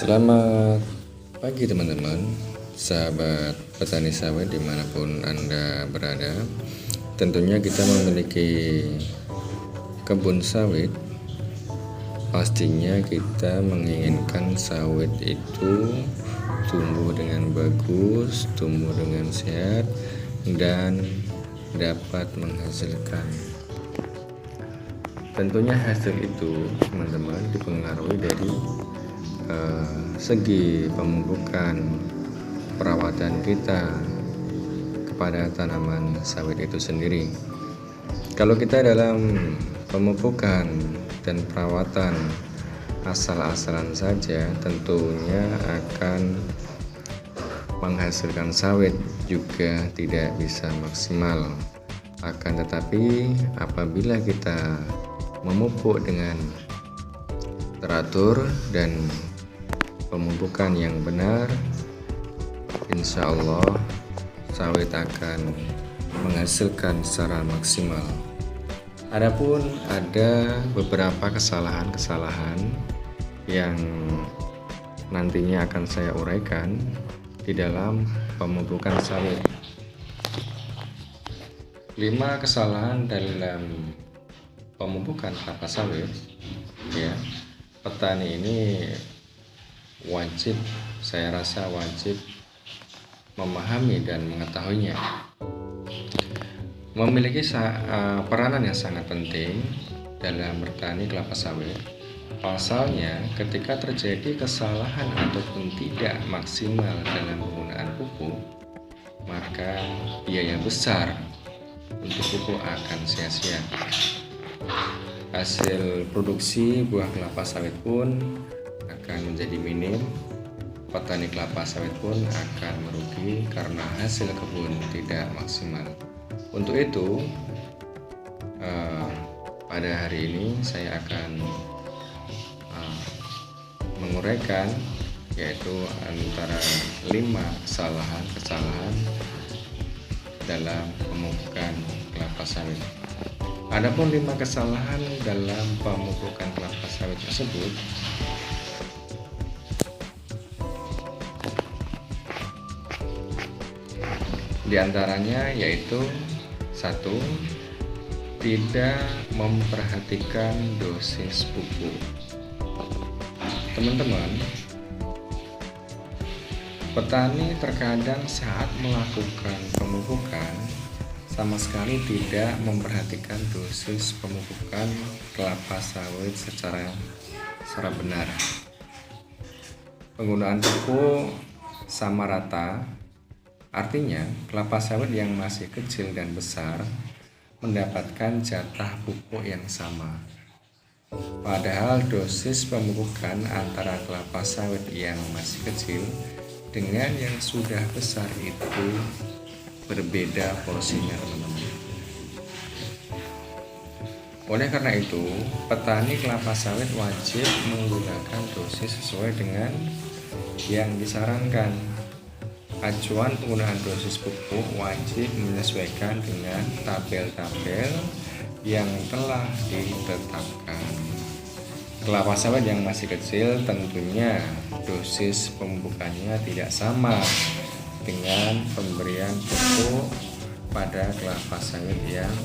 Selamat pagi teman-teman, sahabat petani sawit dimanapun Anda berada. Tentunya kita memiliki kebun sawit. Pastinya kita menginginkan sawit itu tumbuh dengan bagus, tumbuh dengan sehat, dan dapat menghasilkan. Tentunya hasil itu teman-teman dipengaruhi dari segi pemupukan, perawatan kita kepada tanaman sawit itu sendiri. Kalau kita dalam pemupukan dan perawatan asal-asalan saja, tentunya akan menghasilkan sawit juga tidak bisa maksimal. Akan tetapi apabila kita memupuk dengan teratur dan pemupukan yang benar, insya Allah sawit akan menghasilkan secara maksimal. Adapun ada beberapa kesalahan-kesalahan yang nantinya akan saya uraikan di dalam pemupukan sawit. 5 kesalahan dalam pemupukan kelapa sawit, ya, petani ini wajib, saya rasa wajib memahami dan mengetahuinya. Memiliki peranan yang sangat penting dalam bertani kelapa sawit. Pasalnya, ketika terjadi kesalahan ataupun tidak maksimal dalam penggunaan pupuk, maka biaya besar untuk pupuk akan sia-sia. Hasil produksi buah kelapa sawit pun akan menjadi minim. Petani kelapa sawit pun akan merugi karena hasil kebun tidak maksimal. Untuk itu, pada hari ini saya akan menguraikan yaitu antara 5 kesalahan dalam pemupukan kelapa sawit. Adapun 5 kesalahan dalam pemupukan kelapa sawit tersebut, di antaranya yaitu 1. Tidak memperhatikan dosis pupuk. Teman-teman, petani terkadang saat melakukan pemupukan sama sekali tidak memperhatikan dosis pemupukan kelapa sawit secara benar. Penggunaan pupuk sama rata, artinya kelapa sawit yang masih kecil dan besar mendapatkan jatah pupuk yang sama. Padahal dosis pemupukan antara kelapa sawit yang masih kecil dengan yang sudah besar itu berbeda porsinya, teman-teman. Oleh karena itu, petani kelapa sawit wajib menggunakan dosis sesuai dengan yang disarankan. Acuan penggunaan dosis pupuk wajib menyesuaikan dengan tabel-tabel yang telah ditetapkan. Kelapa sawit yang masih kecil tentunya dosis pemupukannya tidak sama dengan pemberian pupuk pada kelapa sawit yang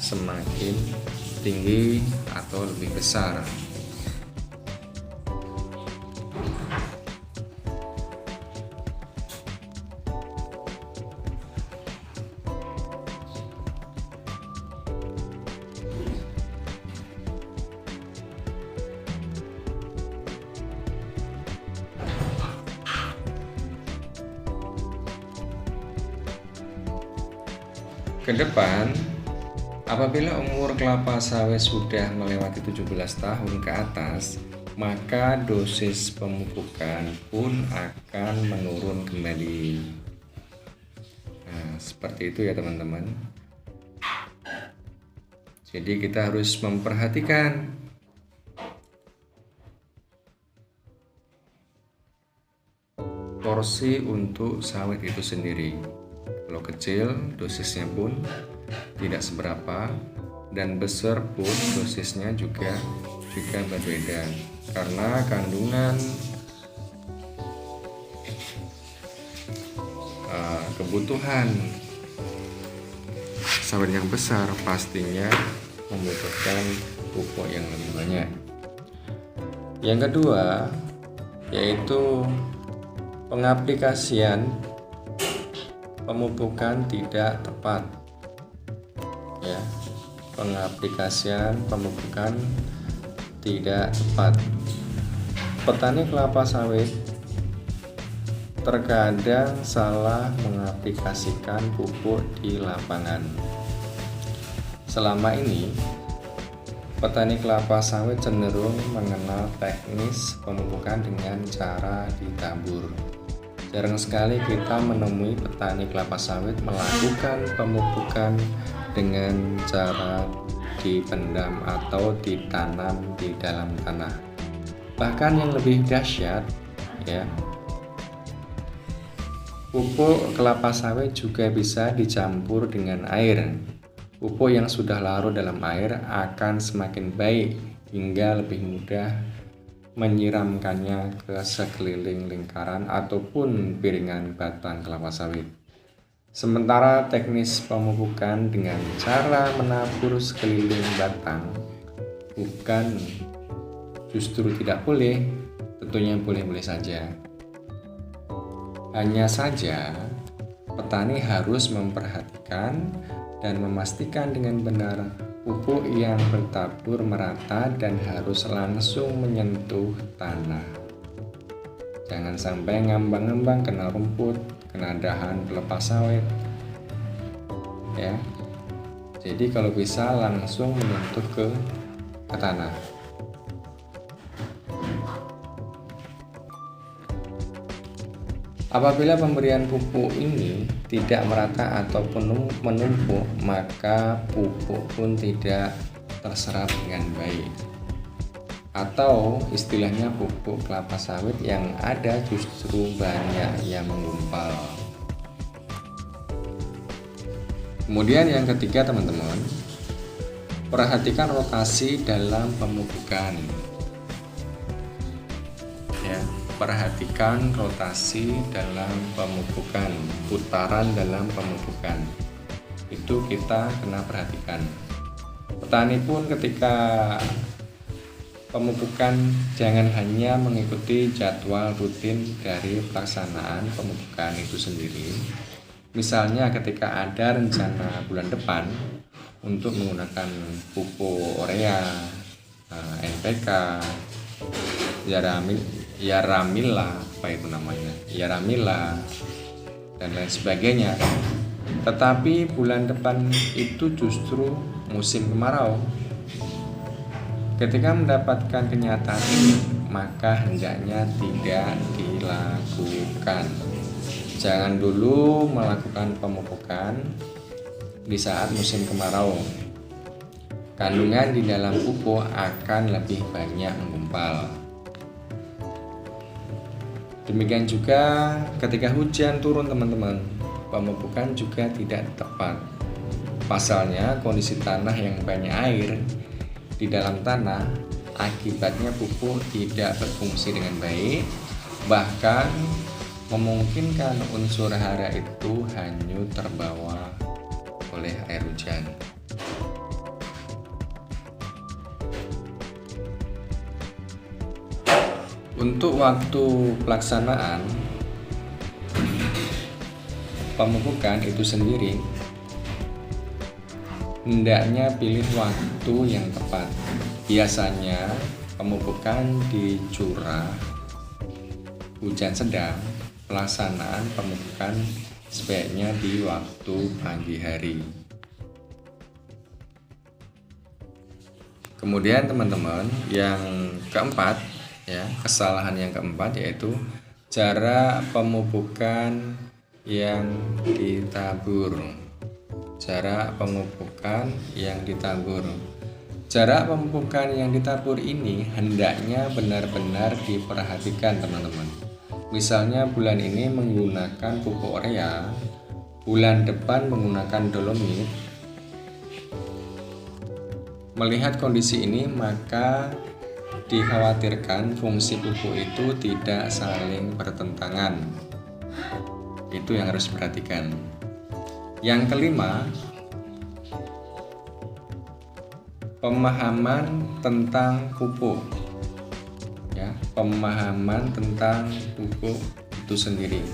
semakin tinggi atau lebih besar. Ke depan, apabila umur kelapa sawit sudah melewati 17 tahun ke atas, maka dosis pemupukan pun akan menurun kembali. Nah, seperti itu ya teman-teman. Jadi kita harus memperhatikan porsi untuk sawit itu sendiri. Kalau kecil, dosisnya pun tidak seberapa, dan besar pun dosisnya juga berbeda. karena kandungan kebutuhan sawit yang besar pastinya membutuhkan pupuk yang lebih banyak. Yang kedua yaitu pengaplikasian pemupukan tidak tepat. Ya, pengaplikasian pemupukan tidak tepat. Petani kelapa sawit terkadang salah mengaplikasikan pupuk di lapangan. Selama ini, petani kelapa sawit cenderung mengenal teknis pemupukan dengan cara ditabur. Jarang sekali kita menemui petani kelapa sawit melakukan pemupukan dengan cara dipendam atau ditanam di dalam tanah. Bahkan yang lebih dahsyat, ya, pupuk kelapa sawit juga bisa dicampur dengan air. Pupuk yang sudah larut dalam air akan semakin baik hingga lebih mudah menyiramkannya ke sekeliling lingkaran ataupun piringan batang kelapa sawit. Sementara teknis pemupukan dengan cara menabur sekeliling batang bukan justru tidak boleh, tentunya boleh-boleh saja. Hanya saja, petani harus memperhatikan dan memastikan dengan benar pupuk yang bertabur merata dan harus langsung menyentuh tanah. Jangan sampai ngambang-ngambang kena rumput, kena dahan pelepas sawit. Ya. Jadi kalau bisa langsung menyentuh ke tanah. Apabila pemberian pupuk ini tidak merata ataupun menumpuk, maka pupuk pun tidak terserap dengan baik. Atau istilahnya pupuk kelapa sawit yang ada justru banyak yang menggumpal. Kemudian yang ketiga teman-teman, perhatikan rotasi dalam pemupukan. Ya. Perhatikan rotasi dalam pemupukan, putaran dalam pemupukan. Itu kita kena perhatikan. Petani pun ketika pemupukan jangan hanya mengikuti jadwal rutin dari pelaksanaan pemupukan itu sendiri. Misalnya ketika ada rencana bulan depan untuk menggunakan pupuk urea, NPK, Yaramila, dan lain sebagainya. Tetapi bulan depan itu justru musim kemarau. Ketika mendapatkan kenyataan ini, maka hendaknya tidak dilakukan. Jangan dulu melakukan pemupukan di saat musim kemarau. Kandungan di dalam pupuk akan lebih banyak menggumpal. Demikian juga ketika hujan turun teman-teman, pemupukan juga tidak tepat. Pasalnya kondisi tanah yang banyak air di dalam tanah, akibatnya pupuk tidak berfungsi dengan baik, bahkan memungkinkan unsur hara itu hanyut terbawa oleh air hujan. Untuk waktu pelaksanaan pemupukan itu sendiri, hendaknya pilih waktu yang tepat. Biasanya pemupukan di curah hujan sedang, pelaksanaan pemupukan sebaiknya di waktu pagi hari. Kemudian teman-teman, yang keempat, ya, kesalahan yang keempat yaitu cara pemupukan yang ditabur. Cara pemupukan yang ditabur. Cara pemupukan yang ditabur ini hendaknya benar-benar diperhatikan teman-teman. Misalnya bulan ini menggunakan pupuk urea, bulan depan menggunakan dolomit. Melihat kondisi ini, maka dikhawatirkan fungsi pupuk itu tidak saling bertentangan. Itu yang harus diperhatikan. Yang kelima, pemahaman tentang pupuk. Ya, pemahaman tentang pupuk itu sendiri.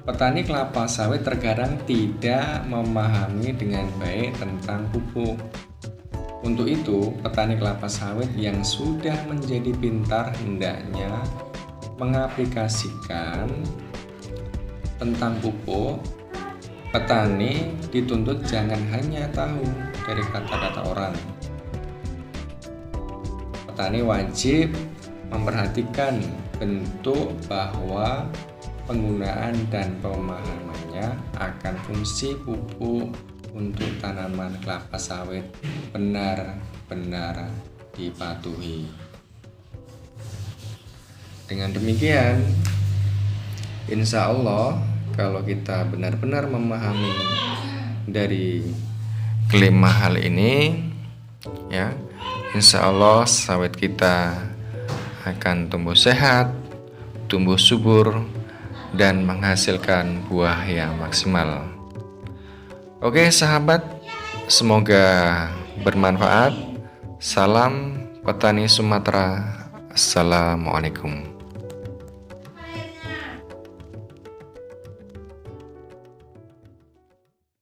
Petani kelapa sawit terkadang tidak memahami dengan baik tentang pupuk. Untuk itu, petani kelapa sawit yang sudah menjadi pintar hendaknya mengaplikasikan tentang pupuk. Petani dituntut jangan hanya tahu dari kata-kata orang. Petani wajib memperhatikan bentuk bahwa penggunaan dan pemahamannya akan fungsi pupuk untuk tanaman kelapa sawit benar-benar dipatuhi. Dengan demikian, insya Allah kalau kita benar-benar memahami dari kelima hal ini, ya, insya Allah sawit kita akan tumbuh sehat, tumbuh subur, dan menghasilkan buah yang maksimal. Oke sahabat, semoga bermanfaat. Salam petani Sumatera. Assalamualaikum.